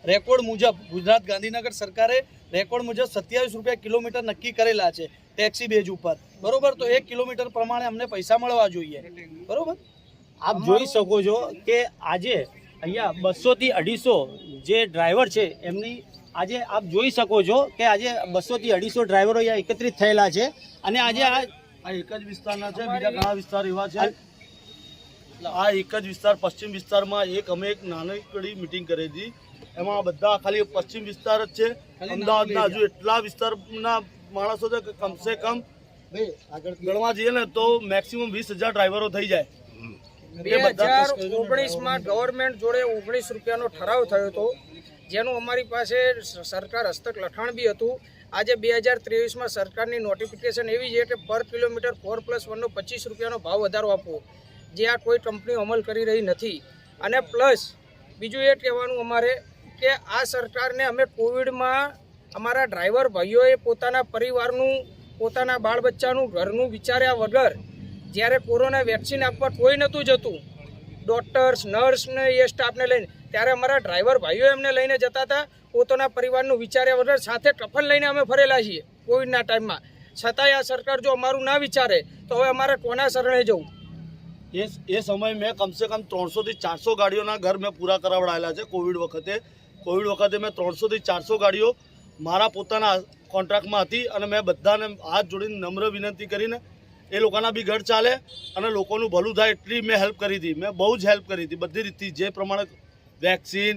Record મુજબ ગુજરાત ગાંધીનગર સરકારે record મુજબ 27 રૂપિયા કિલોમીટર નક્કી કરેલા છે ટેક્સી બેઝ ઉપર, બરોબર? તો 1 કિલોમીટર પ્રમાણે અમને પૈસા મળવા જોઈએ, બરોબર? આપ જોઈ શકો છો કે આજે અહીંયા 200 થી 250 જે ડ્રાઈવર છે એમની આજે આપ જોઈ શકો છો કે આજે 200 થી 250 ડ્રાઈવરો અહીંયા એકત્રિત થયેલા છે અને આજે આ એક જ વિસ્તારના છે, બીજા ઘણા વિસ્તાર એવા છે. આ એક જ વિસ્તાર પશ્ચિમ વિસ્તારમાં અમે એક નાનકડી મિટિંગ કરી હતી, એમાં બધા ખાલી પશ્ચિમ વિસ્તાર જ છે. અમદાવાદના હજુ એટલા વિસ્તારના માણસો છે કે કમસે કમ ગણવા જઈએ ને તો મેક્સિમમ 20,000 ડ્રાઈવરો થઈ જાય. 2019માં ગવર્મેન્ટ જોડે 19 રૂપિયાનો ઠરાવ થયો હતો, જેનું અમારી પાસે સરકાર હસ્તક લખાણ બી હતું. આજે 2023માં સરકારની નોટિફિકેશન એવી છે કે પર કિલોમીટર 4+1 નો 25 રૂપિયાનો ભાવ વધારો આપવો, જે આ કોઈ કંપની અમલ કરી રહી નથી. અને પ્લસ બીજું એ કહેવાનું અમારે કે આ સરકારને અમે કોવિડમાં અમારા ડ્રાઈવર ભાઈઓએ પોતાના પરિવારનું, પોતાના બાળ બચ્ચાનું, ઘરનું વિચાર્યા વગર જ્યારે કોરોના વેક્સિન આપવા કોઈ નહોતું જતું, ડૉક્ટર્સ, નર્સને એ સ્ટાફને લઈને, ત્યારે અમારા ડ્રાઈવર ભાઈઓ એમને લઈને જતા હતા. પોતાના પરિવારનું વિચાર્યા વગર સાથે ટફન લઈને અમે ફરેલા છીએ કોવિડના ટાઈમમાં. છતાંય આ સરકાર જો અમારું ના વિચારે તો હવે અમારે કોના શરણે જવું? એ સમયે મેં કમસે કમ 300 થી 400 ગાડીઓના ઘર મેં પૂરા કરાવડાયેલા છે. કોવિડ વખતે મેં 300 થી 400 ગાડીઓ મારા પોતાના કોન્ટ્રાક્ટમાં હતી અને મેં બધાને હાથ જોડીને નમ્ર વિનંતી કરીને એ લોકોના બી ઘર ચાલે અને લોકોનું ભલું થાય એટલી મેં હેલ્પ કરી હતી. મેં બહુ જ હેલ્પ કરી હતી બધી રીતથી, જે પ્રમાણે વેક્સિન